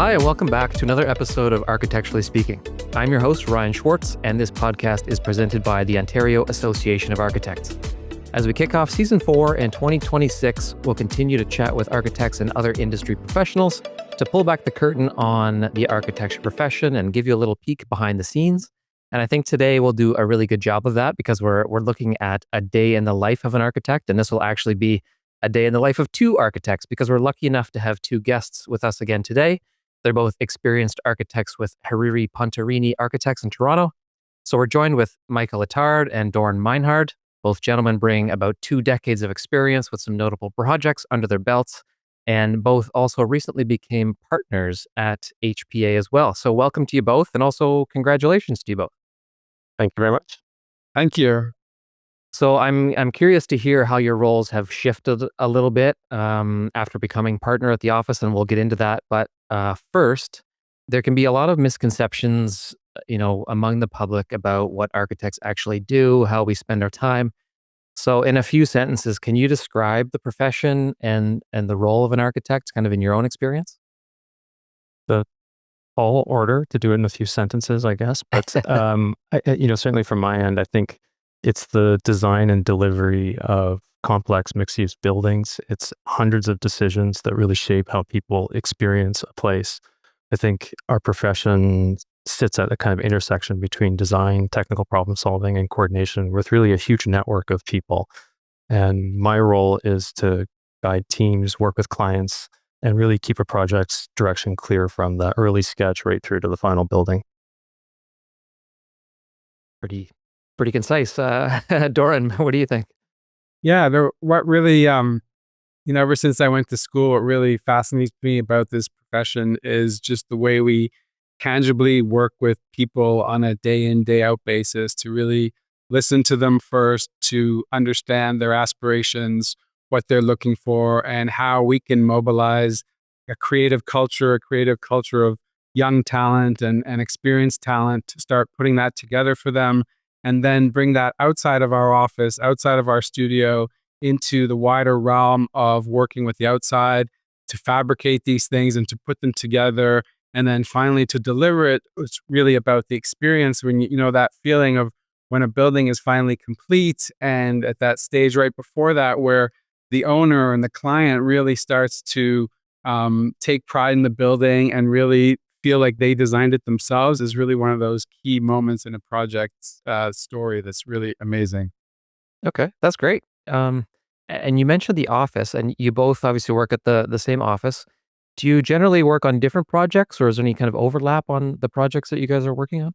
Hi, and welcome back to another episode of Architecturally Speaking. I'm your host, Ryan Schwartz, and this podcast is presented by the Ontario Association of Architects. As we kick off Season 4 in 2026, we'll continue to chat with architects and other industry professionals to pull back the curtain on the architecture profession and give you a little peek behind the scenes. And I think today we'll do a really good job of that because we're looking at a day in the life of an architect, and this will actually be a day in the life of two architects because we're lucky enough to have two guests with us again today. They're both experienced architects with Hariri Pontarini Architects in Toronto. So we're joined with Michael Attard and Doron Meinhard. Both gentlemen bring about 2 decades of experience with some notable projects under their belts, and both also recently became partners at HPA as well. So welcome to you both, and also congratulations to you both. Thank you very much. Thank you. So I'm curious to hear how your roles have shifted a little bit after becoming partner at the office, and we'll get into that. But first, there can be a lot of misconceptions, among the public about what architects actually do, how we spend our time. So, in a few sentences, can you describe the profession and the role of an architect, kind of in your own experience? The tall order to do it in a few sentences, I guess. But certainly from my end, I think it's the design and delivery of complex mixed-use buildings. It's hundreds of decisions that really shape how people experience a place. I think our profession sits at a kind of intersection between design, technical problem solving, and coordination with really a huge network of people. And my role is to guide teams, work with clients, and really keep a project's direction clear from the early sketch right through to the final building. Pretty concise. Doron, what do you think? Yeah, what really, ever since I went to school, what really fascinates me about this profession is just the way we tangibly work with people on a day in, day out basis to really listen to them first, to understand their aspirations, what they're looking for, and how we can mobilize a creative culture of young talent and experienced talent to start putting that together for them, and then bring that outside of our office, outside of our studio, into the wider realm of working with the outside to fabricate these things and to put them together. And then finally to deliver it. It's really about the experience when that feeling of when a building is finally complete, and at that stage right before that where the owner and the client really starts to take pride in the building and really feel like they designed it themselves is really one of those key moments in a project's story that's really amazing. Okay, that's great. And you mentioned the office, and you both obviously work at the same office. Do you generally work on different projects, or is there any kind of overlap on the projects that you guys are working on?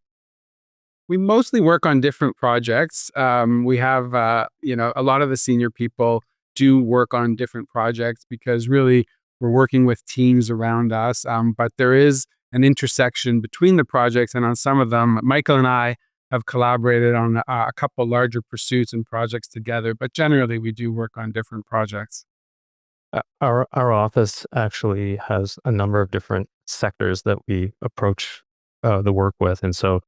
We mostly work on different projects. We have, a lot of the senior people do work on different projects because really we're working with teams around us. But there is an intersection between the projects, and on some of them, Michael and I have collaborated on a couple larger pursuits and projects together. But generally, we do work on different projects. Our office actually has a number of different sectors that we approach the work with. And so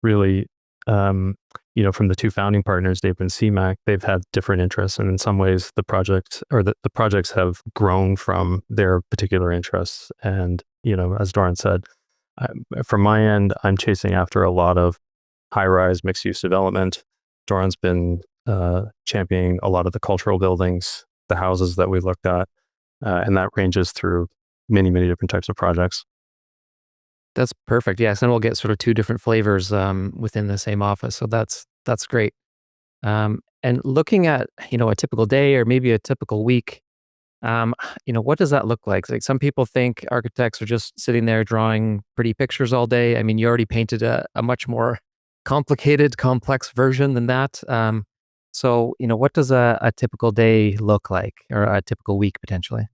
really, from the two founding partners, Dave and CMAC, they've had different interests. And in some ways, the project or the projects have grown from their particular interests. And, as Doron said, from my end, I'm chasing after a lot of high-rise mixed-use development. Doron's been championing a lot of the cultural buildings, the houses that we looked at, and that ranges through many, many different types of projects. That's perfect. Yes, and we'll get sort of two different flavors within the same office. So that's great. And looking at a typical day or maybe a typical week, what does that look like? Like some people think architects are just sitting there drawing pretty pictures all day. I mean, you already painted a much more complicated, complex version than that. So, what does a typical day look like, or a typical week potentially?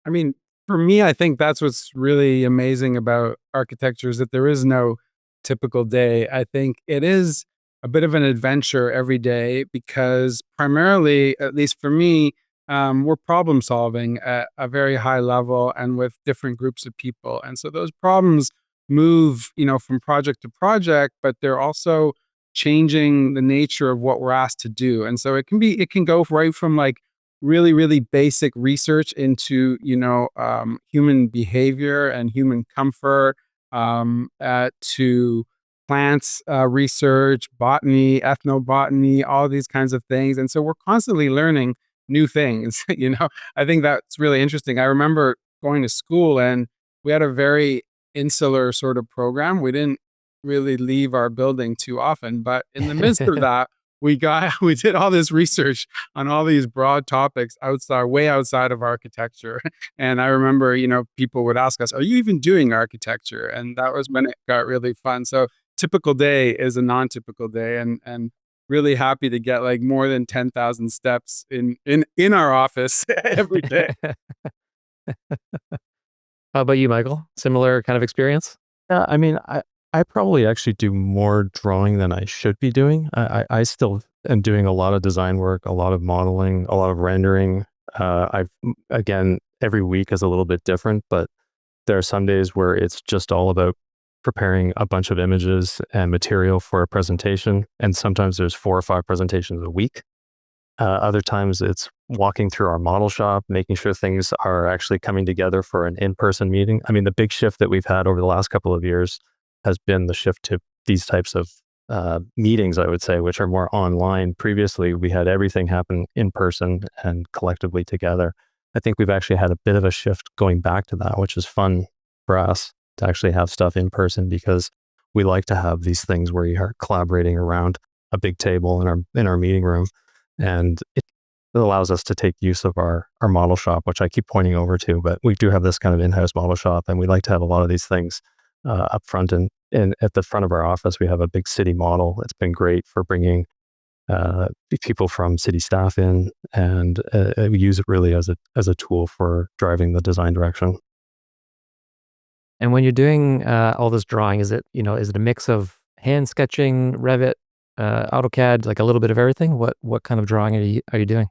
I mean, for me, I think that's what's really amazing about architecture is that there is no typical day. I think it is a bit of an adventure every day because primarily, at least for me, we're problem solving at a very high level and with different groups of people. And so those problems move, from project to project, but they're also changing the nature of what we're asked to do. And so it can go right from like really, really basic research into, human behavior and human comfort, to plants research, botany, ethnobotany, all these kinds of things. And so we're constantly learning new things. I think that's really interesting. I remember going to school and we had a very insular sort of program. We didn't really leave our building too often, but in the midst of that, we did all this research on all these broad topics way outside of architecture. And I remember, people would ask us, "Are you even doing architecture?" And that was when it got really fun. So typical day is a non-typical day, and really happy to get like more than 10,000 steps in our office every day. How about you, Michael? Similar kind of experience? Yeah, I mean, I probably actually do more drawing than I should be doing. I still am doing a lot of design work, a lot of modeling, a lot of rendering. Again, every week is a little bit different, but there are some days where it's just all about preparing a bunch of images and material for a presentation. And sometimes there's 4 or 5 presentations a week. Other times it's walking through our model shop, making sure things are actually coming together for an in-person meeting. I mean, the big shift that we've had over the last couple of years has been the shift to these types of meetings, I would say, which are more online. Previously, we had everything happen in person and collectively together. I think we've actually had a bit of a shift going back to that, which is fun for us to actually have stuff in person, because we like to have these things where you are collaborating around a big table in our meeting room. And it allows us to take use of our model shop, which I keep pointing over to, but we do have this kind of in-house model shop, and we like to have a lot of these things up front. And at the front of our office, we have a big city model. It's been great for bringing people from city staff in, and we use it really as a tool for driving the design direction. And when you're doing all this drawing, is it a mix of hand sketching, Revit, AutoCAD, like a little bit of everything? What kind of drawing are you doing?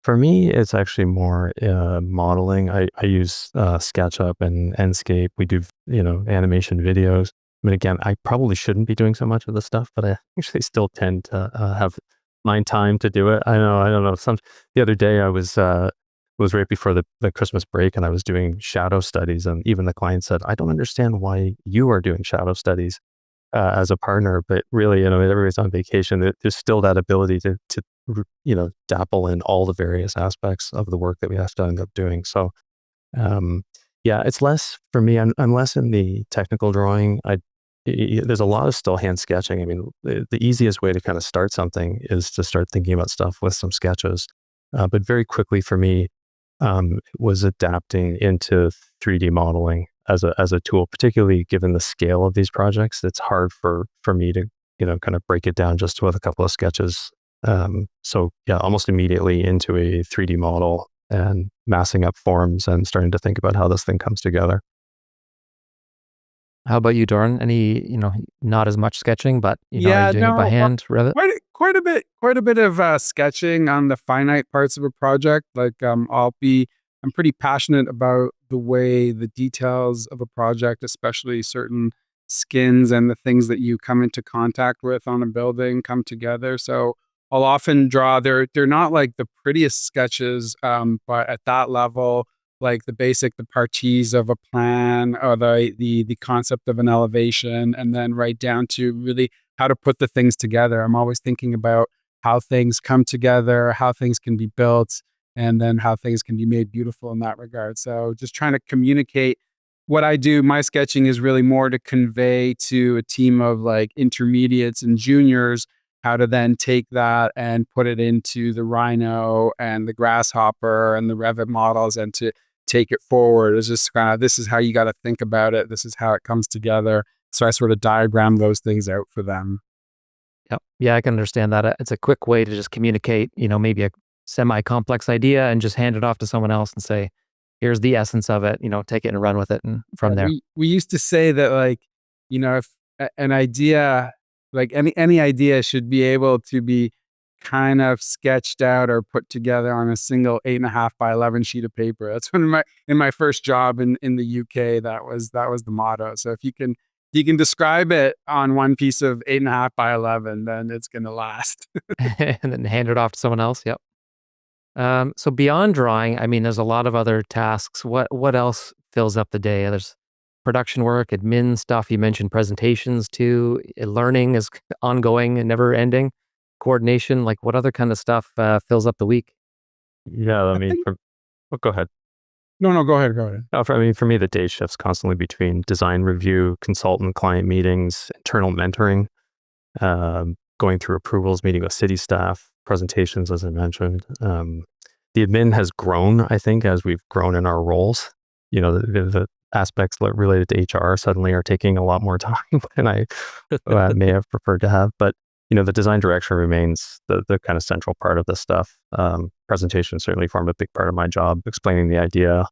For me, it's actually more modeling. I use SketchUp and Enscape. We do, animation videos. I mean, again, I probably shouldn't be doing so much of this stuff, but I actually still tend to find time to do it. I don't know. The other day I was right before the Christmas break, and I was doing shadow studies, and even the client said, "I don't understand why you are doing shadow studies as a partner," but really, everybody's on vacation. There's still that ability to dapple in all the various aspects of the work that we have to end up doing. So, yeah, it's less for me. I'm less in the technical drawing. There's a lot of still hand sketching. I mean, the easiest way to kind of start something is to start thinking about stuff with some sketches. But very quickly for me, was adapting into 3D modeling as a tool, particularly given the scale of these projects. It's hard for me to, kind of break it down just with a couple of sketches. So yeah, almost immediately into a 3D model and massing up forms and starting to think about how this thing comes together. How about you, Doron? Any, not as much sketching, but are Yeah, you doing it by no, hand, Revit? quite a bit of sketching on the finite parts of a project. Like, I'm pretty passionate about the way the details of a project, especially certain skins and the things that you come into contact with on a building, come together. So I'll often draw. They're not like the prettiest sketches, but at that level, like the parties of a plan, or the concept of an elevation, and then right down to really how to put the things together. I'm always thinking about how things come together, how things can be built, and then how things can be made beautiful in that regard. So just trying to communicate what I do. My sketching is really more to convey to a team of like intermediates and juniors how to then take that and put it into the Rhino and the Grasshopper and the Revit models, and to take it forward. It's just kind of, this is how you got to think about it. This is how it comes together. So I sort of diagram those things out for them. Yep. Yeah, I can understand that. It's a quick way to just communicate, maybe a semi-complex idea and just hand it off to someone else and say, here's the essence of it, take it and run with it. And from there. We used to say that, like, if an idea, like any idea, should be able to be kind of sketched out or put together on a single 8.5 by 11 sheet of paper. That's when in my first job in the UK, that was the motto. So if you can describe it on one piece of 8.5 by 11, then it's going to last. And then hand it off to someone else. Yep. So beyond drawing, I mean, there's a lot of other tasks. What else fills up the day? There's production work, admin stuff. You mentioned presentations too. Learning is ongoing and never ending. Coordination, like what other kind of stuff fills up the week? Yeah, I I mean, think go ahead. no, go ahead, go ahead. No, I mean, for me, the day shifts constantly between design review, consultant client meetings, internal mentoring, going through approvals, meeting with city staff, presentations, as I mentioned. The admin has grown, I think, as we've grown in our roles. The aspects related to HR suddenly are taking a lot more time than I may have preferred to have. But, the design direction remains the kind of central part of this stuff. Presentations certainly form a big part of my job, explaining the idea,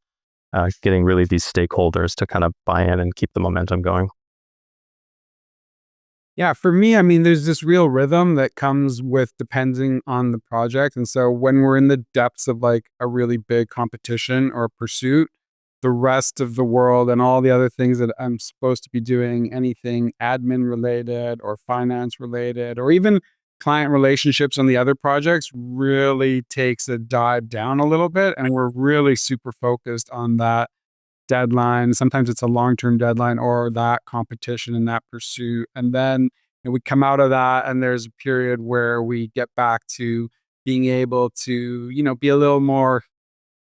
getting really these stakeholders to kind of buy in and keep the momentum going. Yeah, for me, I mean, there's this real rhythm that comes with depending on the project. And so when we're in the depths of like a really big competition or pursuit, the rest of the world and all the other things that I'm supposed to be doing, anything admin related or finance related, or even client relationships on the other projects, really takes a dive down a little bit. And we're really super focused on that deadline. Sometimes it's a long-term deadline or that competition and that pursuit. And then we come out of that and there's a period where we get back to being able to, be a little more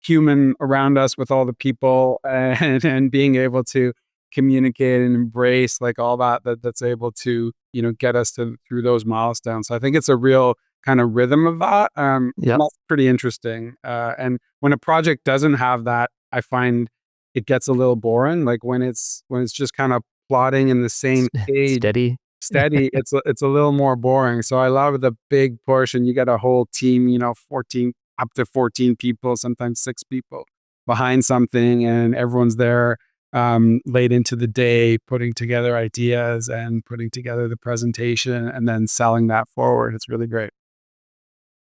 human around us with all the people and being able to communicate and embrace like all that's able to, get us through those milestones. So I think it's a real kind of rhythm of that. Yep. That's pretty interesting. And when a project doesn't have that, I find it gets a little boring. Like when it's just kind of plodding in the same page, Steady. steady, it's a little more boring. So I love the big push, and you get a whole team, 14 up to 14 people, sometimes 6 people behind something, and everyone's there late into the day putting together ideas and putting together the presentation and then selling that forward. It's really great.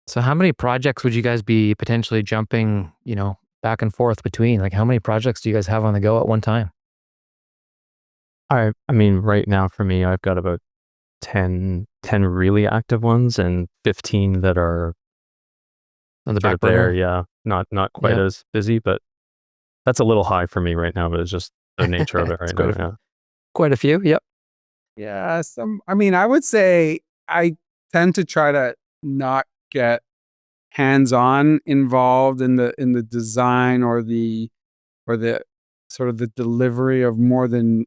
So how many projects would you guys be potentially jumping, back and forth between? Like how many projects do you guys have on the go at one time? I mean, right now for me, I've got about 10 really active ones and 15 that are On the sort back of there. burner? Yeah, not quite Yep. as busy, but that's a little high for me right now. But it's just the nature of it It's right now. Yeah. quite a few. Yep. Yeah, I mean, I would say I tend to try to not get hands-on involved in the design or the sort of the delivery of more than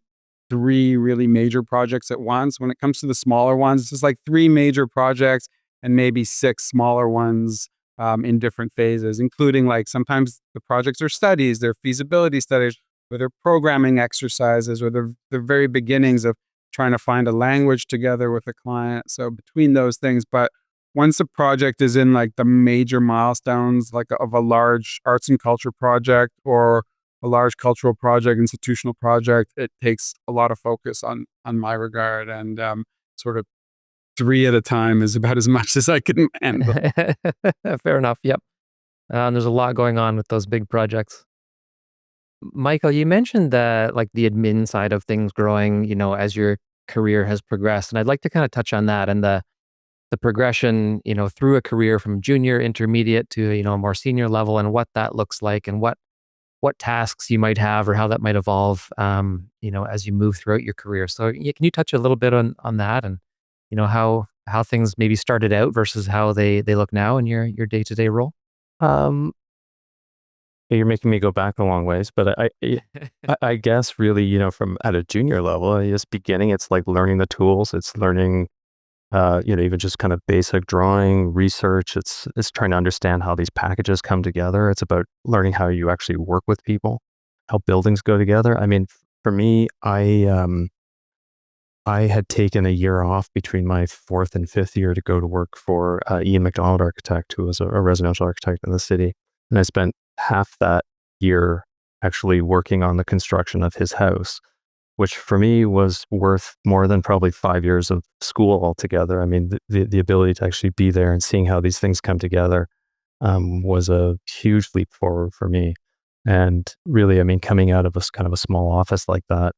3 really major projects at once. When it comes to the smaller ones, it's just like 3 major projects and maybe 6 smaller ones in different phases, including like sometimes the projects are studies, they're feasibility studies, or they're programming exercises, or they're the very beginnings of trying to find a language together with a client. So between those things, but once a project is in like the major milestones, like of a large arts and culture project or a large cultural project, institutional project, it takes a lot of focus on my regard, and sort of 3 at a time is about as much as I can handle. Fair enough. Yep. There's a lot going on with those big projects. Michael, you mentioned that like the admin side of things growing, as your career has progressed. And I'd like to kind of touch on that and the progression, through a career from junior, intermediate to, a more senior level and what that looks like and what tasks you might have or how that might evolve, as you move throughout your career. So yeah, can you touch a little bit on that and, how things maybe started out versus how they look now in your day-to-day role? Um, you're making me go back a long ways, but I guess really, from at a junior level, just beginning, it's like learning the tools. It's learning, even just kind of basic drawing, research. It's trying to understand how these packages come together. It's about learning how you actually work with people, how buildings go together. I mean, for me, I had taken a year off between my 4th and 5th year to go to work for Ian McDonald Architect, who was a residential architect in the city. And I spent half that year actually working on the construction of his house, which for me was worth more than probably 5 years of school altogether. I mean, the ability to actually be there and seeing how these things come together was a huge leap forward for me. And really, I mean, coming out of kind of a small office like that,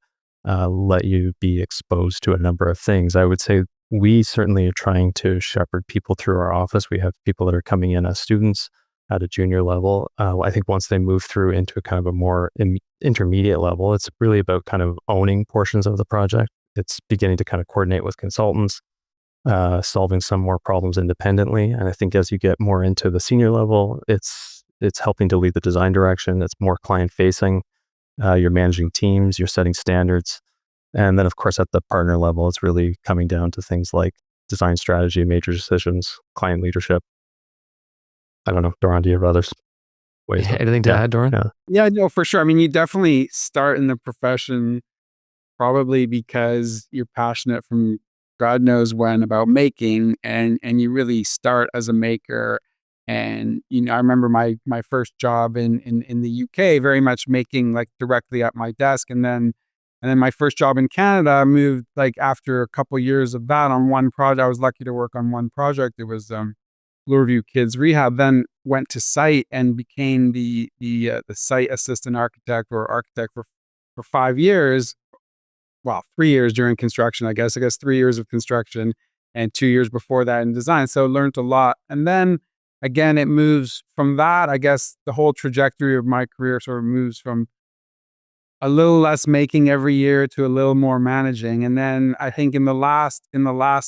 let you be exposed to a number of things. I would say we certainly are trying to shepherd people through our office. We have people that are coming in as students, at a junior level. I think once they move through into a kind of a more intermediate level, it's really about kind of owning portions of the project. It's beginning to kind of coordinate with consultants, solving some more problems independently. And I think as you get more into the senior level, it's helping to lead the design direction. It's more client facing. You're managing teams, you're setting standards. And then of course at the partner level, it's really coming down to things like design strategy, major decisions, client leadership. I don't know, Doron, do you have others? Ways Anything to add, Doron? Yeah, no, for sure. I mean, you definitely start in the profession probably because you're passionate from God knows when about making, and you really start as a maker. And I remember my first job in the UK, very much making like directly at my desk, and then my first job in Canada, I moved like after a couple years of that on one project. I was lucky to work on one project. It was Bloorview Kids Rehab. Then went to site and became the site assistant architect or architect for 5 years. Well, 3 years during construction, I guess 3 years of construction and 2 years before that in design. So learned a lot. And then again, it moves from that. I guess the whole trajectory of my career sort of moves from a little less making every year to a little more managing. And then I think in the last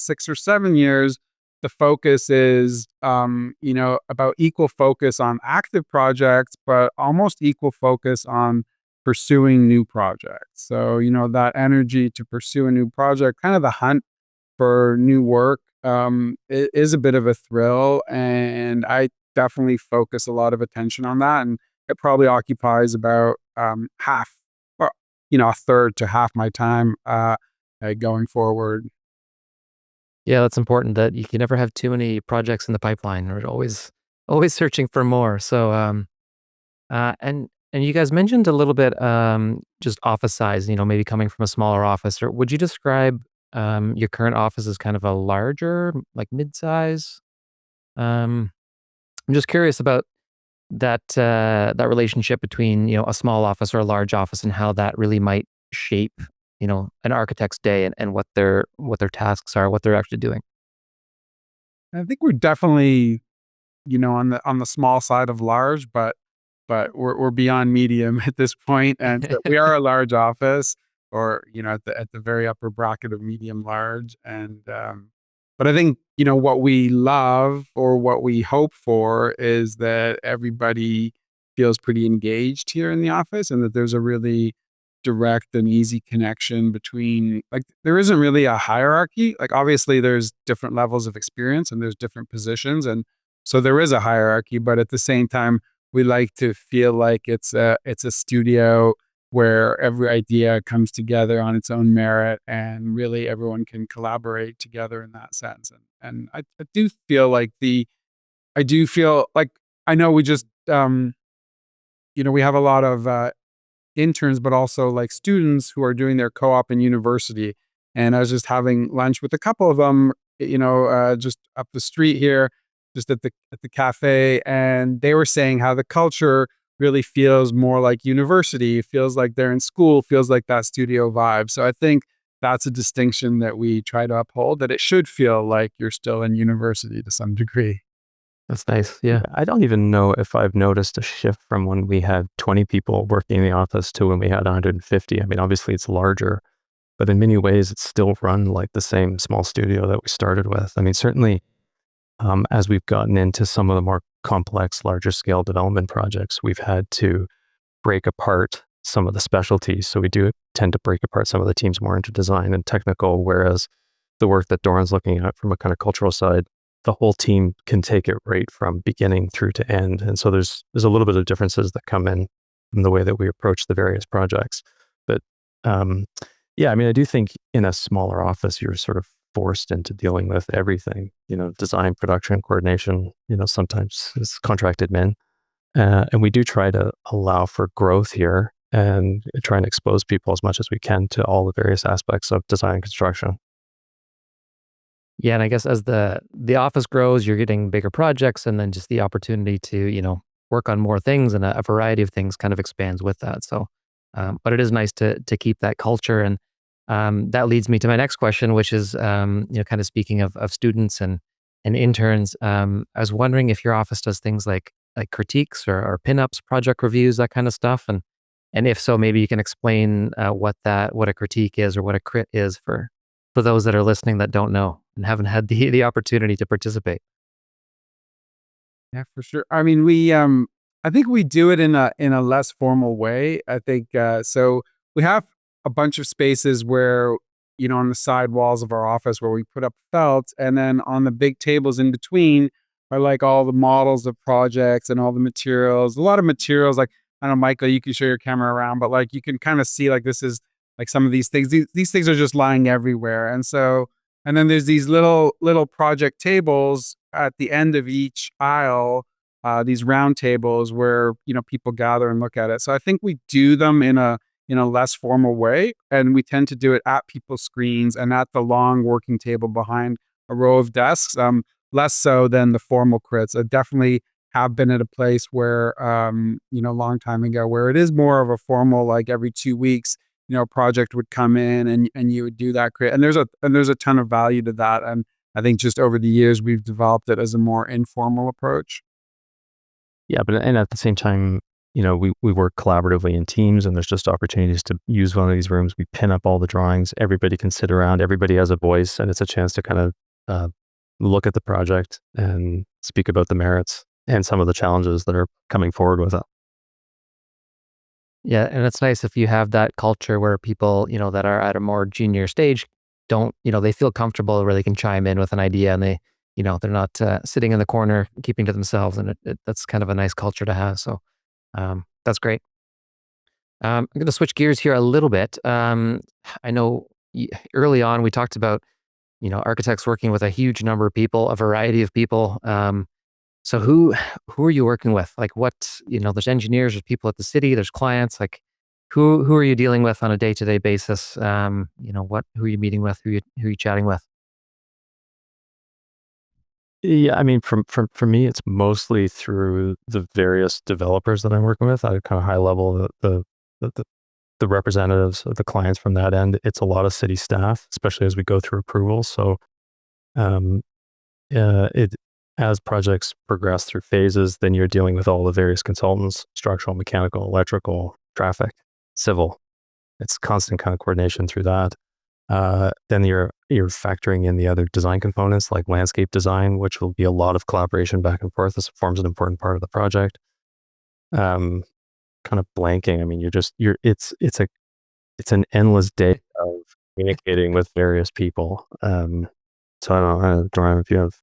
6 or 7 years, the focus is, about equal focus on active projects, but almost equal focus on pursuing new projects. So, that energy to pursue a new project, kind of the hunt for new work, it is a bit of a thrill. And I definitely focus a lot of attention on that. And it probably occupies about half, or, a third to half my time going forward. Yeah, that's important that you can never have too many projects in the pipeline. We're always searching for more. So and you guys mentioned a little bit just office size, maybe coming from a smaller office. Or would you describe your current office as kind of a larger, like mid-size? I'm just curious about that relationship between, a small office or a large office and how that really might shape, an architect's day and what their tasks are, what they're actually doing. I think we're definitely, on the small side of large, but we're beyond medium at this point, and so we are a large office, or at the very upper bracket of medium large, and but I think what we love or what we hope for is that everybody feels pretty engaged here in the office, and that there's a really direct and easy connection between, like, there isn't really a hierarchy. Like, obviously there's different levels of experience and there's different positions, and so there is a hierarchy, but at the same time we like to feel like it's a studio where every idea comes together on its own merit, and really everyone can collaborate together in that sense. And I do feel like I know we just we have a lot of interns, but also like students who are doing their co-op in university. And I was just having lunch with a couple of them, just up the street here, just at the cafe, and they were saying how the culture really feels more like university. It feels like they're in school, feels like that studio vibe. So I think that's a distinction that we try to uphold, that it should feel like you're still in university to some degree. That's nice. Yeah. I don't even know if I've noticed a shift from when we had 20 people working in the office to when we had 150. I mean, obviously it's larger, but in many ways it's still run like the same small studio that we started with. I mean, certainly as we've gotten into some of the more complex, larger scale development projects, we've had to break apart some of the specialties. So we do tend to break apart some of the teams more into design and technical, whereas the work that Doran's looking at from a kind of cultural side, the whole team can take it right from beginning through to end. And so there's a little bit of differences that come in from the way that we approach the various projects. But yeah, I mean, I do think in a smaller office, you're sort of forced into dealing with everything, design, production, coordination, sometimes it's contracted men. And we do try to allow for growth here and try and expose people as much as we can to all the various aspects of design and construction. Yeah, and I guess as the office grows, you're getting bigger projects, and then just the opportunity to work on more things, and a variety of things kind of expands with that. So, but it is nice to keep that culture, and that leads me to my next question, which is kind of speaking of students and interns. I was wondering if your office does things like like critiques or pinups, project reviews, that kind of stuff? And if so, maybe you can explain what a critique is or what a crit is for those that are listening that don't know and haven't had the opportunity to participate. Yeah, for sure. I mean, I think we do it in a less formal way. I think so. We have a bunch of spaces where, on the side walls of our office where we put up felt, and then on the big tables in between are like all the models of projects and all the materials. A lot of materials, like, I don't know, Michael, you can show your camera around, but like you can kind of see like this is like some of these things. These things are just lying everywhere, and then there's these little project tables at the end of each aisle, these round tables where people gather and look at it. So I think we do them in a less formal way, and we tend to do it at people's screens and at the long working table behind a row of desks. Less so than the formal crits. I definitely have been at a place where, a long time ago, where it is more of a formal, like every 2 weeks, a project would come in and you would do that crit. And there's a ton of value to that. And I think just over the years, we've developed it as a more informal approach. Yeah, but and at the same time, we work collaboratively in teams, and there's just opportunities to use one of these rooms. We pin up all the drawings. Everybody can sit around. Everybody has a voice, and it's a chance to kind of look at the project and speak about the merits and some of the challenges that are coming forward with it. Yeah, and it's nice if you have that culture where people, that are at a more junior stage don't, they feel comfortable where they can chime in with an idea and they're not sitting in the corner keeping to themselves. And that's kind of a nice culture to have. So that's great. I'm going to switch gears here a little bit. I know early on we talked about, architects working with a huge number of people, a variety of people. So who are you working with? Like what, there's engineers, there's people at the city, there's clients, like who are you dealing with on a day-to-day basis? Who are you meeting with? Who are you chatting with? Yeah, I mean, for me, it's mostly through the various developers that I'm working with at a kind of high level. The, the representatives of the clients from that end. It's a lot of city staff, especially as we go through approvals. So, um, it as projects progress through phases, then you're dealing with all the various consultants: structural, mechanical, electrical, traffic, civil. It's constant kind of coordination through that. Then you're factoring in the other design components like landscape design, which will be a lot of collaboration back and forth. This forms an important part of the project. Kind of blanking. I mean, it's an endless day of communicating with various people. So I don't know, Doron, if you have.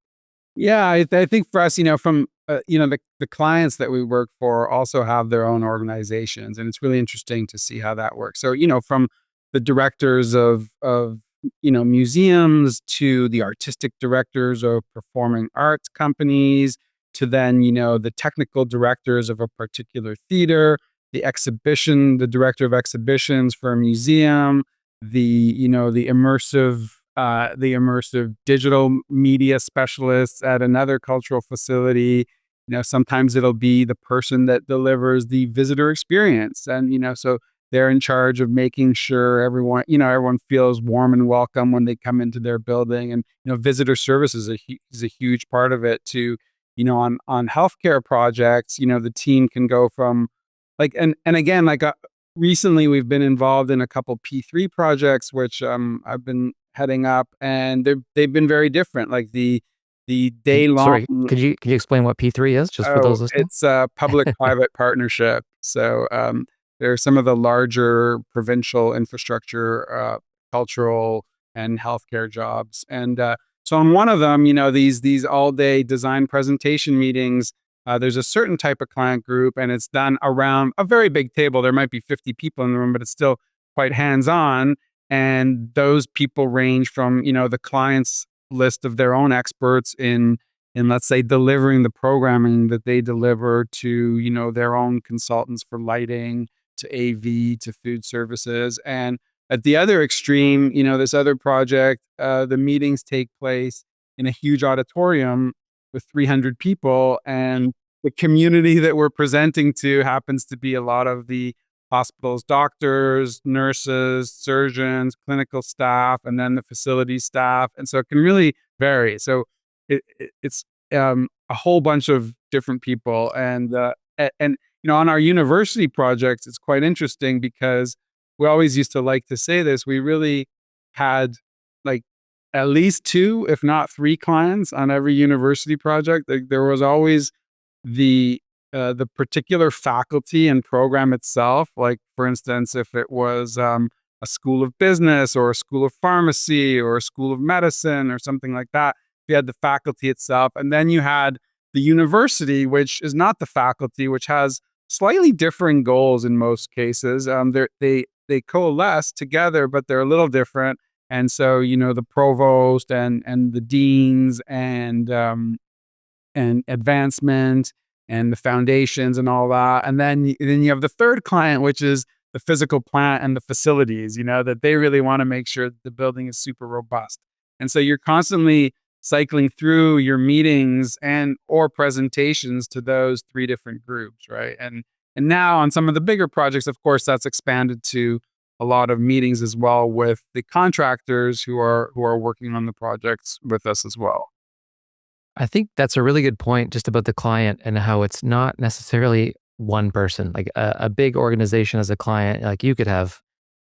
Yeah, I think for us, from the clients that we work for also have their own organizations, and it's really interesting to see how that works. So, from the directors of museums to the artistic directors of performing arts companies to then the technical directors of a particular theater, the director of exhibitions for a museum, the immersive digital media specialists at another cultural facility. Sometimes it'll be the person that delivers the visitor experience. And, so they're in charge of making sure everyone feels warm and welcome when they come into their building. And, visitor service is a huge part of it too. On healthcare projects, the team can go from like, and again, like recently we've been involved in a couple P3 projects, which I've been heading up, and they've been very different. Like the day long. Sorry, can you explain what P3 is, just for those listening? It's a public-private partnership. So there are some of the larger provincial infrastructure, cultural, and healthcare jobs. And so on one of them, these all-day design presentation meetings, there's a certain type of client group, and it's done around a very big table. There might be 50 people in the room, but it's still quite hands-on. And those people range from, the client's list of their own experts in let's say delivering the programming that they deliver to, their own consultants for lighting, to AV, to food services. And at the other extreme, this other project, the meetings take place in a huge auditorium with 300 people. And the community that we're presenting to happens to be a lot of the hospital's doctors, nurses, surgeons, clinical staff, and then the facility staff. And so it can really vary. So it's a whole bunch of different people. And on our university projects, it's quite interesting because we always used to like to say this. We really had like at least 2, if not 3 clients on every university project. There was always the particular faculty and program itself. Like, for instance, if it was a school of business or a school of pharmacy or a school of medicine or something like that, you had the faculty itself. And then you had the university, which is not the faculty, which has slightly differing goals in most cases. They coalesce together, but they're a little different. And so, the provost and the deans and advancement and the foundations and all that. And then you have the third client, which is the physical plant and the facilities, that they really want to make sure that the building is super robust. And so you're constantly cycling through your meetings or presentations to those 3 different groups, right? And now on some of the bigger projects, of course, that's expanded to a lot of meetings as well with the contractors who are working on the projects with us as well. I think that's a really good point just about the client and how it's not necessarily one person. Like a big organization as a client, like you could have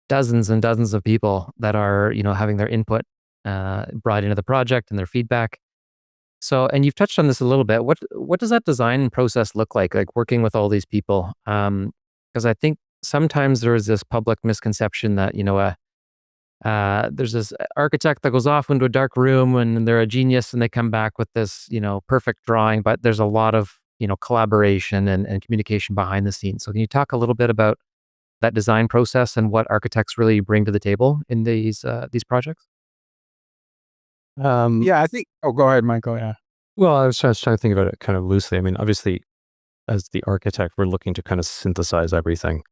dozens and dozens of people that are, having their input brought into the project and their feedback. So, and you've touched on this a little bit. What does that design process look like working with all these people? Because I think sometimes there is this public misconception that, there's this architect that goes off into a dark room and they're a genius and they come back with this, perfect drawing, but there's a lot of, collaboration and communication behind the scenes. So can you talk a little bit about that design process and what architects really bring to the table in these projects? Yeah, I think. Oh, go ahead, Michael. Yeah. Well, I was trying to think about it kind of loosely. I mean, obviously, as the architect, we're looking to kind of synthesize everything.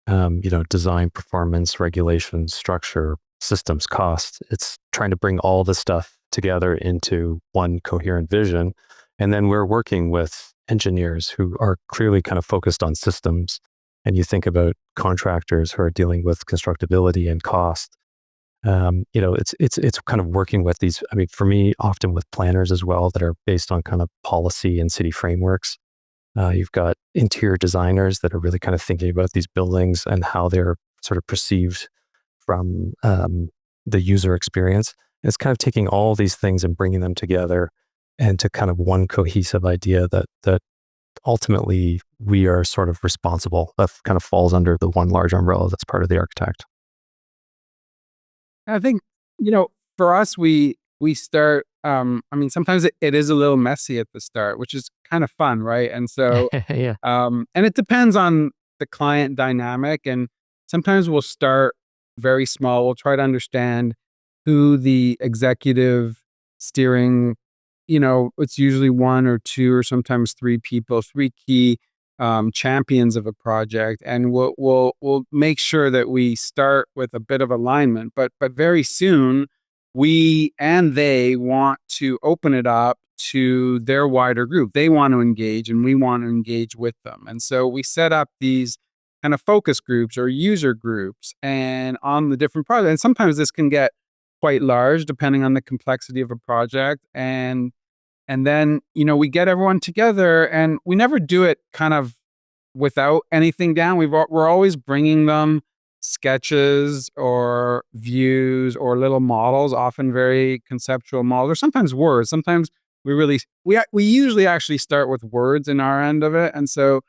Design, performance, regulations, structure, systems, cost. It's trying to bring all this stuff together into one coherent vision. And then we're working with engineers who are clearly kind of focused on systems. And you think about contractors who are dealing with constructability and cost. It's kind of working with these. I mean, for me, often with planners as well that are based on kind of policy and city frameworks. You've got interior designers that are really kind of thinking about these buildings and how they're sort of perceived from the user experience. And it's kind of taking all these things and bringing them together into kind of one cohesive idea that ultimately we are sort of responsible, that kind of falls under the one large umbrella that's part of the architect. I think, for us, we start, sometimes it is a little messy at the start, which is kind of fun, right? And so, Yeah. and it depends on the client dynamic. And sometimes we'll start very small. We'll try to understand who the executive steering, it's usually 1 or 2 or sometimes 3 people, 3 key champions of a project, and we'll make sure that we start with a bit of alignment. But very soon, we and they want to open it up to their wider group. They want to engage, and we want to engage with them. And so we set up these kind of focus groups or user groups, and on the different projects. And sometimes this can get quite large, depending on the complexity of a project. And then, we get everyone together, and we never do it kind of without anything down. We're always bringing them sketches or views or little models, often very conceptual models, or sometimes words. Sometimes we usually actually start with words in our end of it. And so,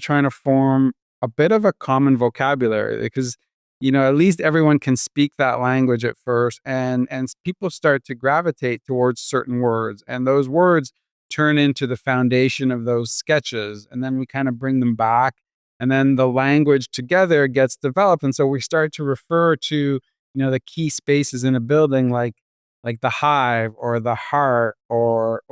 trying to form a bit of a common vocabulary, because at least everyone can speak that language at first, and people start to gravitate towards certain words, and those words turn into the foundation of those sketches, and then we kind of bring them back, and then the language together gets developed. And so we start to refer to the key spaces in a building, like the hive or the heart or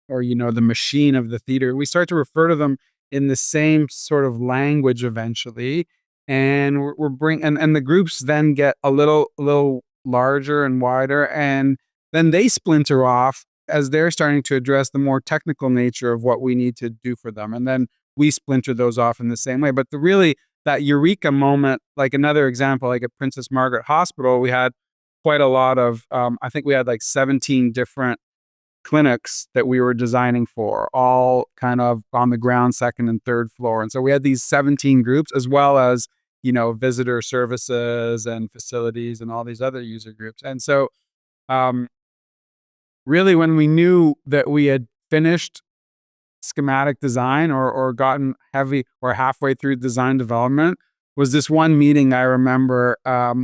the machine of the theater. We start to refer to them in the same sort of language eventually. And and the groups then get a little larger and wider, and then they splinter off as they're starting to address the more technical nature of what we need to do for them. And then we splinter those off in the same way. But that eureka moment, like another example, like at Princess Margaret Hospital, we had quite a lot of, I think we had like 17 different clinics that we were designing for, all kind of on the ground, second and third floor. And so we had these 17 groups, as well as, visitor services and facilities and all these other user groups. And so really, when we knew that we had finished schematic design or gotten heavy or halfway through design development, was this one meeting I remember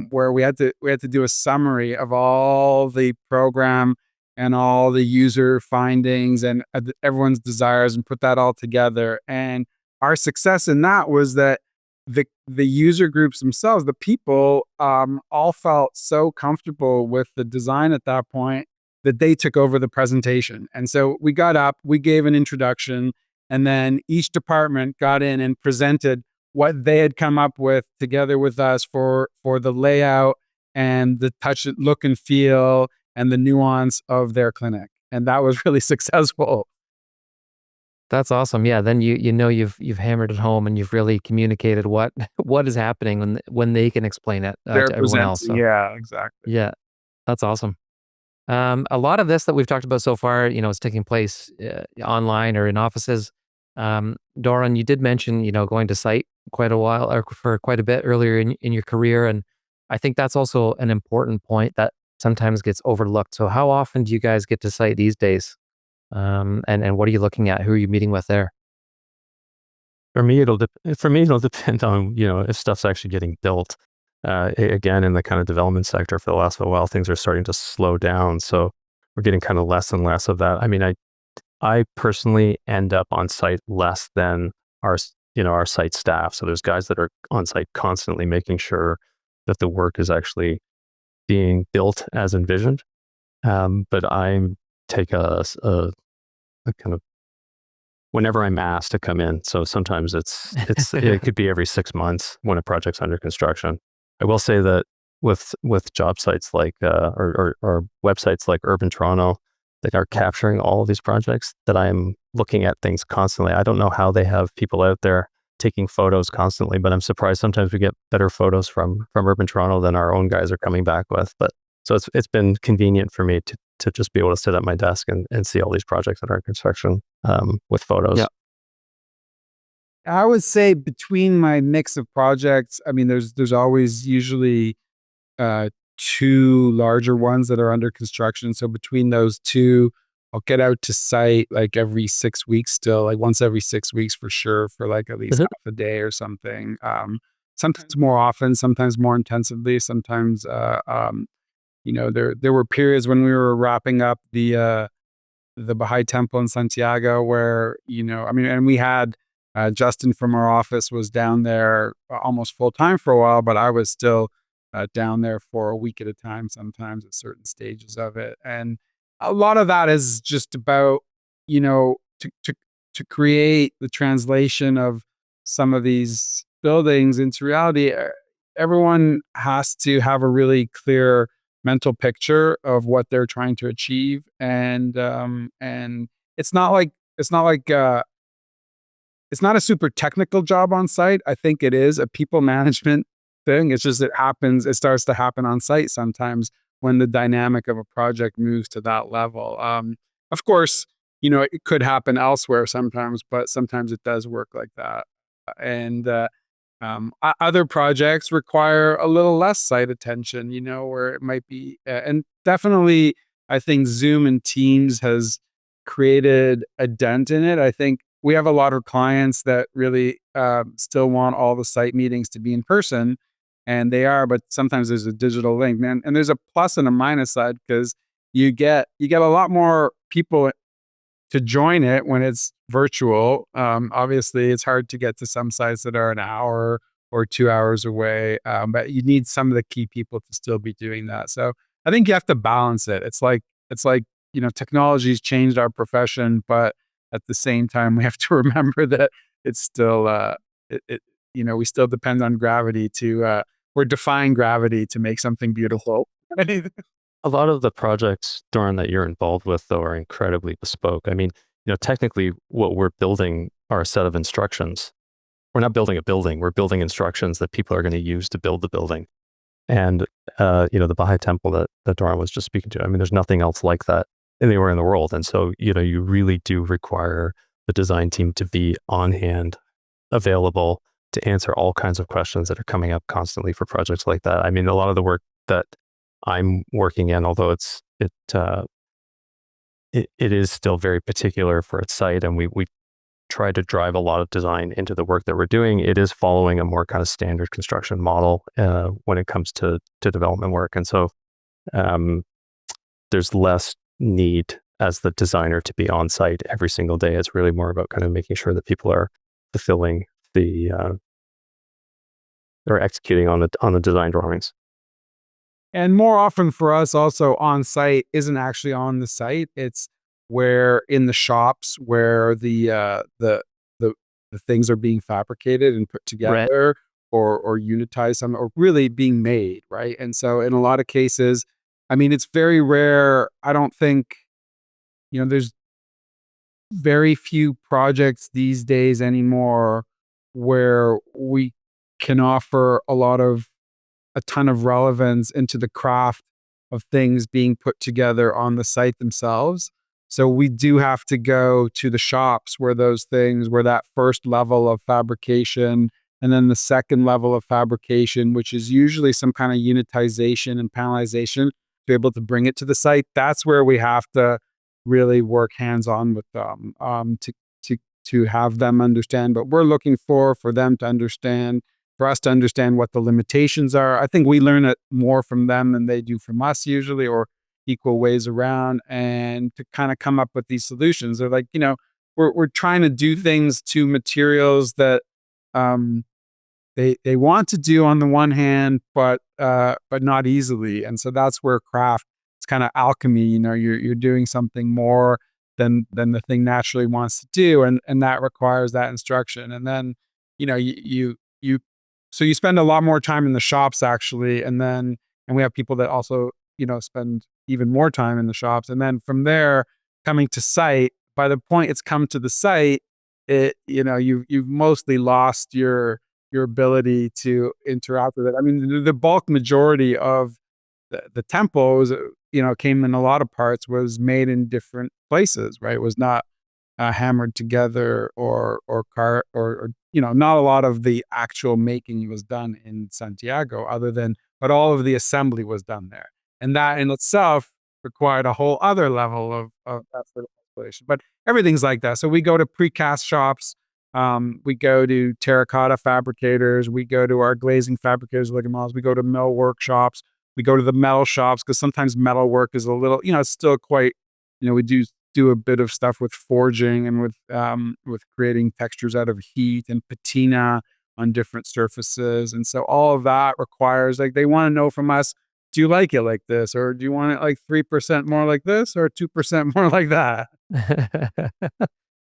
where we had to do a summary of all the program and all the user findings and everyone's desires, and put that all together. And our success in that was that the user groups themselves, the people, all felt so comfortable with the design at that point that they took over the presentation. And so we got up, we gave an introduction, and then each department got in and presented what they had come up with together with us for the layout and the touch, look and feel, and the nuance of their clinic. And that was really successful. That's awesome. Yeah, then you've hammered it home, and you've really communicated what is happening when they can explain it They're to everyone else. So, Yeah, exactly. yeah, that's awesome. A lot of this that we've talked about so far, is taking place online or in offices. Doron, you did mention, going to site quite a while, or for quite a bit earlier in your career. And I think that's also an important point that sometimes gets overlooked. So how often do you guys get to site these days? And what are you looking at? Who are you meeting with there? For me, it'll depend on, if stuff's actually getting built. Again, in the kind of development sector for the last little while, things are starting to slow down. So we're getting kind of less and less of that. I mean, I personally end up on site less than our site staff. So there's guys that are on site constantly making sure that the work is actually being built as envisioned. But I take a kind of whenever I'm asked to come in. So sometimes it could be every 6 months when a project's under construction. I will say that with job sites like or websites like Urban Toronto that are capturing all of these projects, that I'm looking at things constantly. I don't know how they have people out there taking photos constantly, but I'm surprised sometimes we get better photos from Urban Toronto than our own guys are coming back with. But so it's been convenient for me to just be able to sit at my desk and see all these projects that are in construction with photos. Yeah. I would say between my mix of projects, I mean, there's always usually two larger ones that are under construction. So between those two, I'll get out to site like every 6 weeks still, like once every 6 weeks for sure, for like at least half a day or something. Sometimes more often, sometimes more intensively, sometimes there were periods when we were wrapping up the Baha'i temple in Santiago where, and we had Justin from our office was down there almost full time for a while, but I was still down there for a week at a time, sometimes at certain stages of it. And a lot of that is just about, to create the translation of some of these buildings into reality. Everyone has to have a really clear mental picture of what they're trying to achieve. And it's not a super technical job on site. I think it is a people management thing. It's just, it starts to happen on site sometimes when the dynamic of a project moves to that level. Of course, it could happen elsewhere sometimes, but sometimes it does work like that. And other projects require a little less site attention, where it might be, and definitely I think Zoom and Teams has created a dent in it. I think we have a lot of clients that really still want all the site meetings to be in person, and they are, but sometimes there's a digital link, man. And there's a plus and a minus side, because you get a lot more people to join it when it's virtual. Obviously, it's hard to get to some sites that are an hour or 2 hours away, but you need some of the key people to still be doing that. So I think you have to balance it. It's like technology's changed our profession, but at the same time, we have to remember that it's still, we still depend on gravity we're defying gravity to make something beautiful. A lot of the projects, Doron, that you're involved with, though, are incredibly bespoke. I mean, technically what we're building are a set of instructions. We're not building a building. We're building instructions that people are going to use to build the building. And, the Baha'i temple that Doron was just speaking to, I mean, there's nothing else like that anywhere in the world. And so, you really do require the design team to be on hand, available to answer all kinds of questions that are coming up constantly for projects like that. I mean, a lot of the work that I'm working in, although it is still very particular for its site, and we try to drive a lot of design into the work that we're doing. It is following a more kind of standard construction model when it comes to development work. And so there's less need as the designer to be on site every single day. It's really more about kind of making sure that people are fulfilling or executing on the design drawings. And more often for us, also on site isn't actually on the site. It's where in the shops where the things are being fabricated and put together, or unitized, or really being made, right? And so in a lot of cases, I mean, it's very rare. I don't think, there's very few projects these days anymore where we can offer a ton of relevance into the craft of things being put together on the site themselves. So we do have to go to the shops where that first level of fabrication, and then the second level of fabrication, which is usually some kind of unitization and panelization, to be able to bring it to the site. That's where we have to really work hands-on with them to have them understand. But we're looking for them to understand, for us to understand what the limitations are. I think we learn it more from them than they do from us usually, or equal ways around, and to kind of come up with these solutions. They're like, we're trying to do things to materials that they want to do on the one hand, but not easily. And so that's where craft, it's kind of alchemy. You're doing something more than the thing naturally wants to do, and that requires that instruction. And then so you spend a lot more time in the shops actually, and we have people that also spend even more time in the shops. And then from there, coming to site, by the point it's come to the site, you've mostly lost your ability to interact with it. I mean, the bulk majority of the temples, came in a lot of parts, was made in different places, right? It was not hammered together or not a lot of the actual making was done in Santiago, but all of the assembly was done there. And that in itself required a whole other level of effort and exploration. But everything's like that. So we go to precast shops, we go to terracotta fabricators, we go to our glazing fabricators, we go to mill workshops, we go to the metal shops, because sometimes metal work is a little, it's still quite, we do a bit of stuff with forging and with creating textures out of heat and patina on different surfaces. And so all of that requires, they want to know from us, do you like it like this? Or do you want it like 3% more like this, or 2% more like that?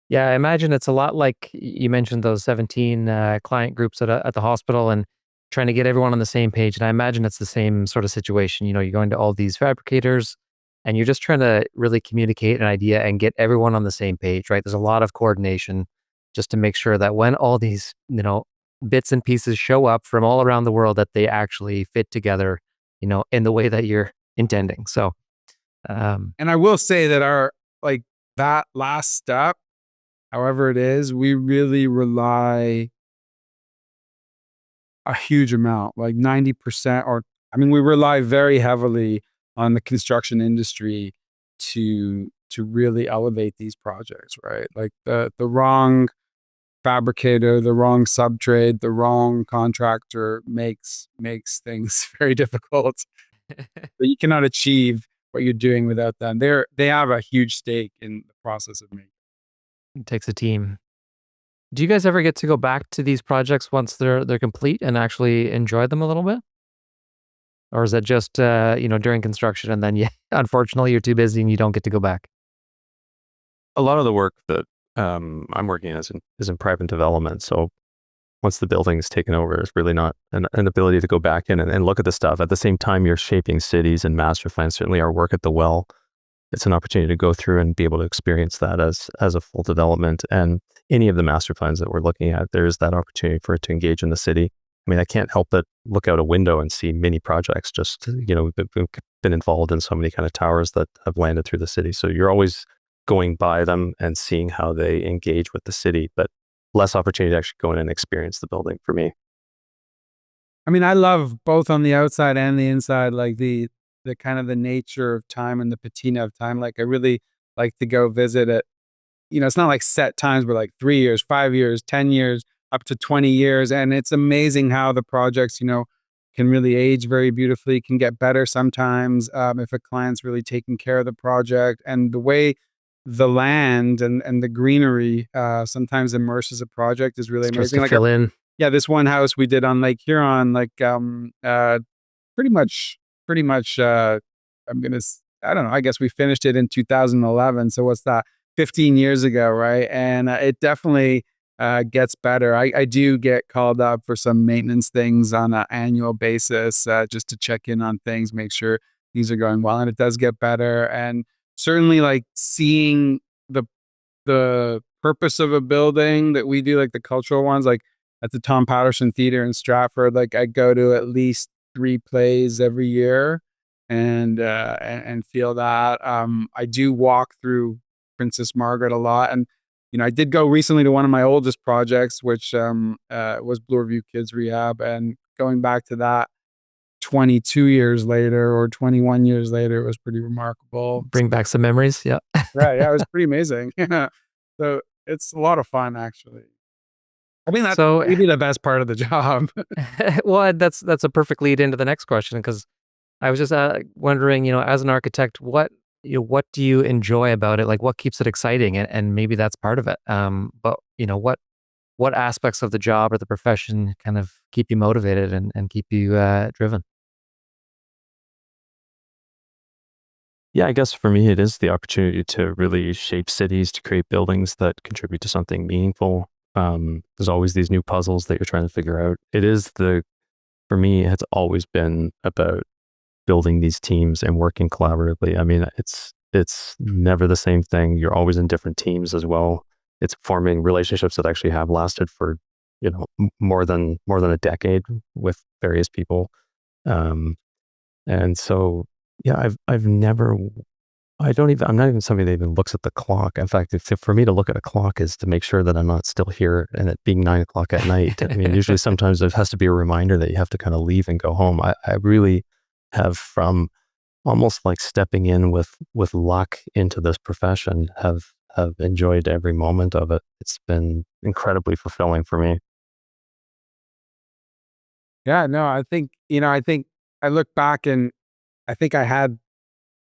Yeah, I imagine it's a lot like you mentioned those 17 client groups at the hospital, and trying to get everyone on the same page. And I imagine it's the same sort of situation. You're going to all these fabricators, and you're just trying to really communicate an idea and get everyone on the same page, right? There's a lot of coordination just to make sure that when all these, bits and pieces show up from all around the world, that they actually fit together, in the way that you're intending. So, and I will say that that last step, however it is, we really rely a huge amount, like 90%, we rely very heavily on the construction industry to really elevate these projects, right? Like the wrong fabricator, the wrong subtrade, the wrong contractor makes things very difficult. But you cannot achieve what you're doing without them. They have a huge stake in the process of making. it takes a team. Do you guys ever get to go back to these projects once they're complete and actually enjoy them a little bit? Or is that just, during construction, and then, unfortunately, you're too busy and you don't get to go back? A lot of the work that I'm working is in private development. So once the building is taken over, there's really not an ability to go back in and look at the stuff. At the same time, you're shaping cities and master plans. Certainly our work at the Well, it's an opportunity to go through and be able to experience that as a full development. And any of the master plans that we're looking at, there's that opportunity for it to engage in the city. I mean, I can't help but look out a window and see many projects. Just, we've been involved in so many kind of towers that have landed through the city. So you're always going by them and seeing how they engage with the city, but less opportunity to actually go in and experience the building for me. I mean, I love both on the outside and the inside, like the kind of the nature of time and the patina of time. Like I really like to go visit it. It's not like set times, but like 3 years, 5 years, 10 years, up to 20 years. And it's amazing how the projects, can really age very beautifully, can get better sometimes if a client's really taking care of the project. And the way the land and the greenery sometimes immerses a project is really Starts amazing. to fill in. Yeah, this one house we did on Lake Huron, like pretty much I don't know, I guess we finished it in 2011. So what's that? 15 years ago, right? And it definitely gets better. I do get called up for some maintenance things on an annual basis, just to check in on things, make sure things are going well, and it does get better. And certainly, like seeing the purpose of a building that we do, like the cultural ones, like at the Tom Patterson Theater in Stratford, like I go to at least 3 plays every year and feel that. I do walk through Princess Margaret a lot. And, I did go recently to one of my oldest projects, which was Bloorview Kids Rehab. And going back to that 22 years later or 21 years later, it was pretty remarkable. Bring back some memories. Yeah. Right. Yeah, it was pretty amazing. Yeah. So it's a lot of fun, actually. I mean, that's maybe the best part of the job. Well, that's a perfect lead into the next question, because I was just wondering, as an architect, what do you enjoy about it? Like, what keeps it exciting? And maybe that's part of it. But what aspects of the job or the profession kind of keep you motivated and keep you driven? Yeah, I guess for me, it is the opportunity to really shape cities, to create buildings that contribute to something meaningful. There's always these new puzzles that you're trying to figure out. For me, it's always been about building these teams and working collaboratively. I mean, it's never the same thing. You're always in different teams as well. It's forming relationships that actually have lasted for, more than a decade with various people. And so, yeah, I'm not even somebody that even looks at the clock. In fact, for me to look at a clock is to make sure that I'm not still here and it being 9 o'clock at night. I mean, usually sometimes there has to be a reminder that you have to kind of leave and go home. I really have, from almost like stepping in with luck into this profession, have enjoyed every moment of it. It's been incredibly fulfilling for me. Yeah, no, I think I look back and I think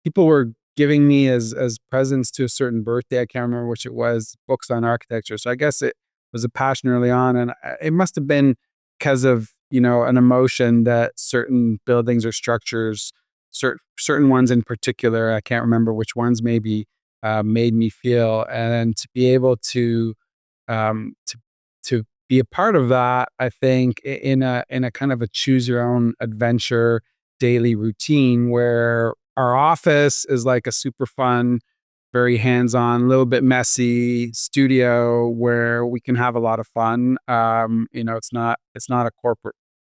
people were giving me as presents to a certain birthday. I can't remember which it was, books on architecture. So I guess it was a passion early on. And it must have been because of, an emotion that certain buildings or structures, certain ones in particular, I can't remember which ones maybe, made me feel. And to be able to be a part of that, I think in a kind of a choose your own adventure daily routine, where our office is like a super fun, very hands-on, a little bit messy studio where we can have a lot of fun.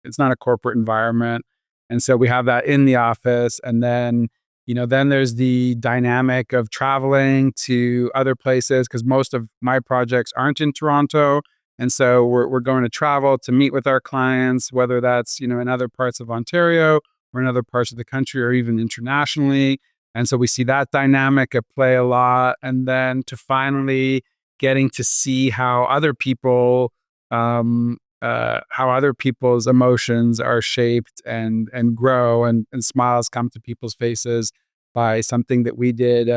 It's not a corporate environment. And so we have that in the office. And then, then there's the dynamic of traveling to other places, because most of my projects aren't in Toronto. And so we're going to travel to meet with our clients, whether that's, in other parts of Ontario or in other parts of the country or even internationally. And so we see that dynamic at play a lot. And then to finally getting to see how other people's emotions are shaped and grow, and smiles come to people's faces by something that we did,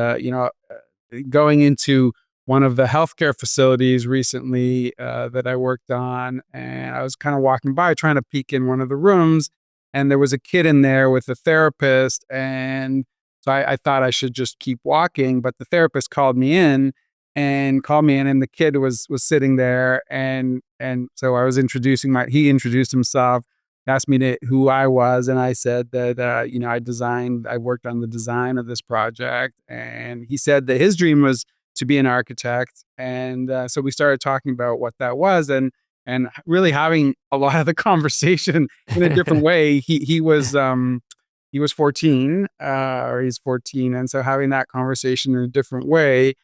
going into one of the healthcare facilities recently that I worked on. And I was kind of walking by trying to peek in one of the rooms, and there was a kid in there with a therapist. And so I thought I should just keep walking, but the therapist called me in, and the kid was sitting there. And so I was he introduced himself, asked me who I was. And I said that, I worked on the design of this project. And he said that his dream was to be an architect. And so we started talking about what that was. And really having a lot of the conversation in a different way. He was 14, or he's 14, and so having that conversation in a different way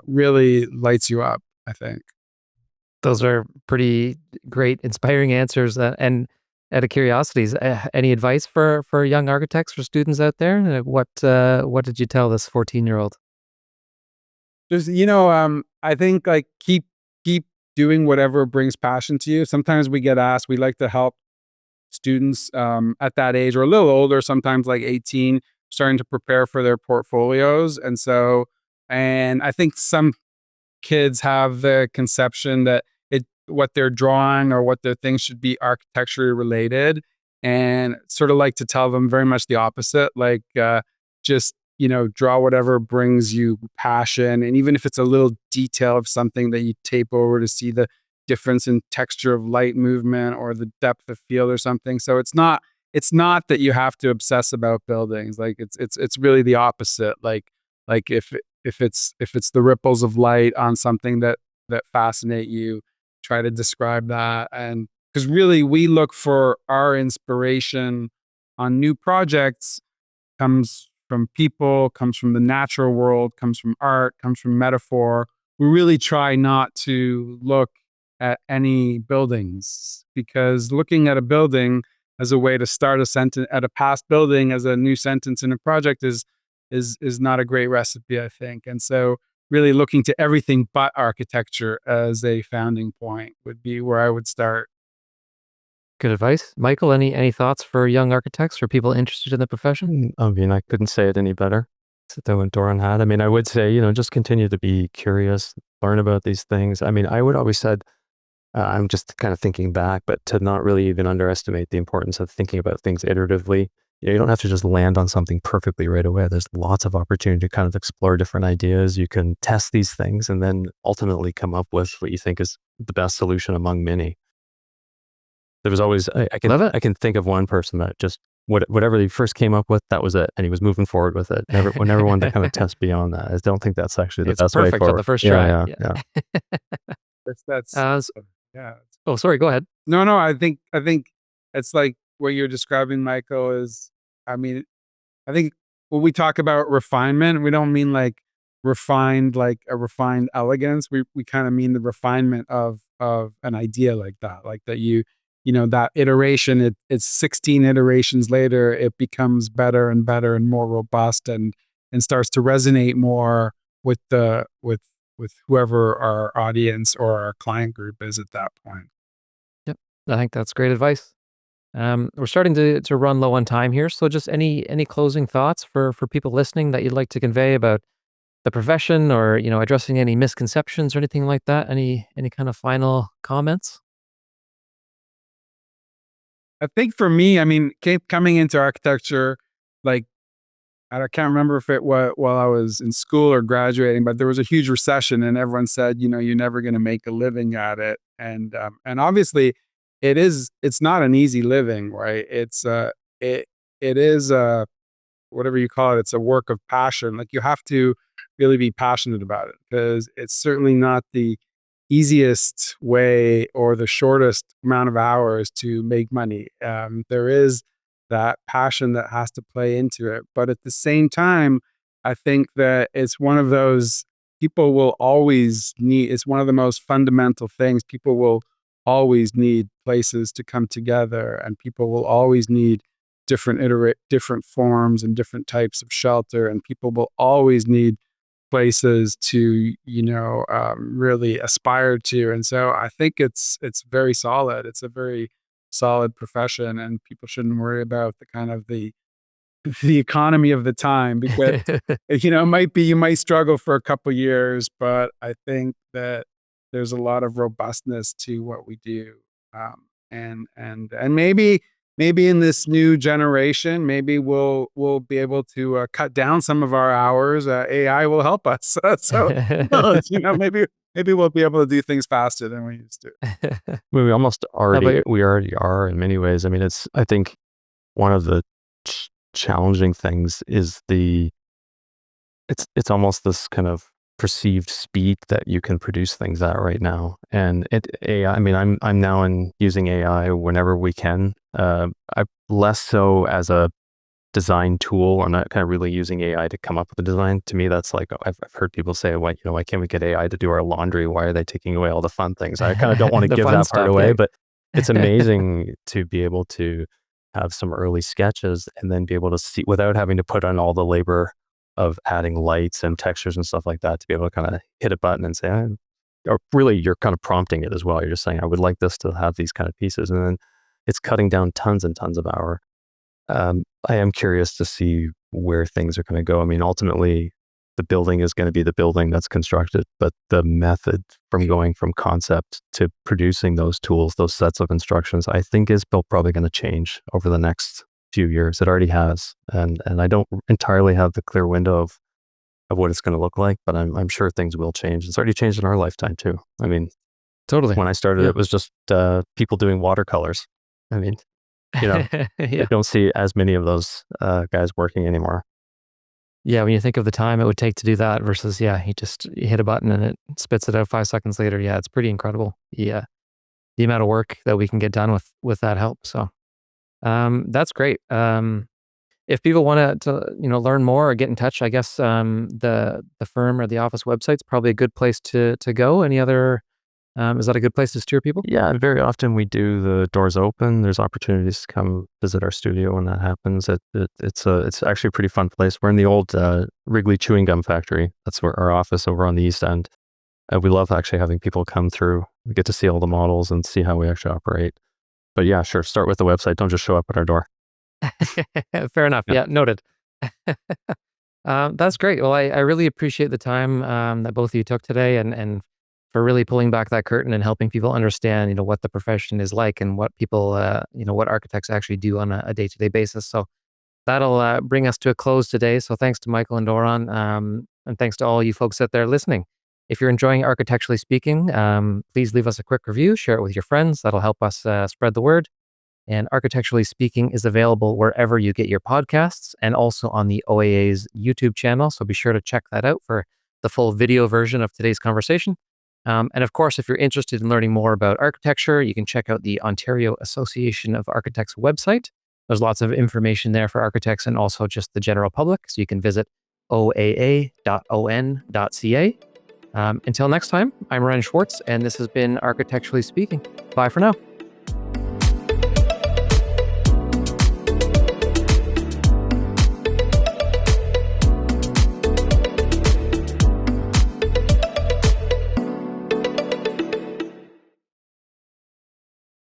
really lights you up, I think. Those are pretty great, inspiring answers. And out of curiosities, any advice for young architects, for students out there? What did you tell this 14-year-old? Just, I think like keep doing whatever brings passion to you. Sometimes we get asked, we like to help students at that age or a little older, sometimes like 18, starting to prepare for their portfolios. And I think some kids have the conception that what they're drawing or what their things should be architecturally related, and sort of like to tell them very much the opposite. Like just draw whatever brings you passion, and even if it's a little detail of something that you tape over to see the difference in texture of light movement or the depth of field or something. So it's not that you have to obsess about buildings. Like it's really the opposite. Like if it's the ripples of light on something that fascinate you, try to describe that. And because really we look for our inspiration on new projects comes from people, comes from the natural world, comes from art, comes from metaphor. We really try not to look at any buildings, because looking at a building as a way to start a sentence at a past building as a new sentence in a project is not a great recipe, I think. And so really looking to everything but architecture as a founding point would be where I would start. Good advice. Michael, any thoughts for young architects or people interested in the profession? I mean, I couldn't say it any better than what Doron had. I mean, I would say, just continue to be curious, learn about these things. I mean, I would always said, I'm just kind of thinking back, but to not really even underestimate the importance of thinking about things iteratively. You don't have to just land on something perfectly right away. There's lots of opportunity to kind of explore different ideas. You can test these things and then ultimately come up with what you think is the best solution among many. There was always, I can think of one person that just, whatever he first came up with, that was it. And he was moving forward with it. Never wanted to kind of test beyond that. I don't think that's actually the best way forward. It's perfect on the first try. That's yeah. Oh, sorry. Go ahead. No. I think it's like what you're describing, Michael, is, I mean, I think when we talk about refinement, we don't mean like refined, like a refined elegance. We kind of mean the refinement of an idea like that, that iteration. It's 16 iterations later, it becomes better and better and more robust and starts to resonate more with whoever our audience or our client group is at that point. Yep. I think that's great advice. We're starting to run low on time here. So just any closing thoughts for people listening that you'd like to convey about the profession, or, addressing any misconceptions or anything like that? Any kind of final comments? I think for me, I mean, coming into architecture, like, I can't remember if it was while I was in school or graduating, but there was a huge recession and everyone said, you're never going to make a living at it. And obviously it's not an easy living, right? It is whatever you call it. It's a work of passion. Like, you have to really be passionate about it, because it's certainly not the easiest way or the shortest amount of hours to make money. There is that passion that has to play into it. But at the same time, I think that it's one of those people will always need, it's one of the most fundamental things. People will always need places to come together, and people will always need different forms and different types of shelter, and people will always need places to really aspire to. And so I think it's very solid. It's a very solid profession, and people shouldn't worry about the kind of the economy of the time, because it might be, you might struggle for a couple years, but I think that there's a lot of robustness to what we do. And maybe in this new generation, maybe we'll be able to cut down some of our hours. AI will help us. So maybe we'll be able to do things faster than we used to. We almost already are in many ways. I mean, I think one of the challenging things is it's almost this kind of perceived speed that you can produce things at right now. And AI, I mean, I'm now using AI whenever we can. I less so as a design tool. I'm not kind of really using AI to come up with a design. To me, that's like, I've heard people say, why can't we get AI to do our laundry? Why are they taking away all the fun things? I kind of don't want to give that part away, yeah. but it's amazing to be able to have some early sketches and then be able to see without having to put on all the labor of adding lights and textures and stuff like that, to be able to kind of hit a button and say, or really you're kind of prompting it as well. You're just saying, I would like this to have these kind of pieces. And then it's cutting down tons and tons of hour. I am curious to see where things are going to go. I mean, ultimately, the building is going to be the building that's constructed, but the method from going from concept to producing those tools, those sets of instructions, I think is probably going to change over the next few years. It already has. And I don't entirely have the clear window of what it's going to look like, but I'm sure things will change. It's already changed in our lifetime too. I mean, Totally. when I started, it was just people doing watercolors. I mean, Yeah. I don't see as many of those guys working anymore. Yeah, when you think of the time it would take to do that versus, you hit a button and it spits it out 5 seconds later. Yeah, it's pretty incredible. Yeah, the amount of work that we can get done with that help. So that's great. If people want to learn more or get in touch, I guess the firm or the office website's probably a good place to go. Any other? Is that a good place to steer people? Yeah, very often we do the doors open. There's opportunities to come visit our studio when that happens. It's actually a pretty fun place. We're in the old Wrigley chewing gum factory. That's where our office over on the East End. We love actually having people come through. We get to see all the models and see how we actually operate. But yeah, sure. Start with the website. Don't just show up at our door. Fair enough. Yeah, noted. That's great. Well, I really appreciate the time that both of you took today and for really pulling back that curtain and helping people understand, what the profession is like and what people, what architects actually do on a day-to-day basis. So that'll bring us to a close today. So thanks to Michael and Doron, and thanks to all you folks out there listening. If you're enjoying Architecturally Speaking, please leave us a quick review, share it with your friends. That'll help us spread the word. And Architecturally Speaking is available wherever you get your podcasts and also on the OAA's YouTube channel. So be sure to check that out for the full video version of today's conversation. And of course, if you're interested in learning more about architecture, you can check out the Ontario Association of Architects website. There's lots of information there for architects and also just the general public. So you can visit oaa.on.ca. Until next time, I'm Ryan Schwartz, and this has been Architecturally Speaking. Bye for now.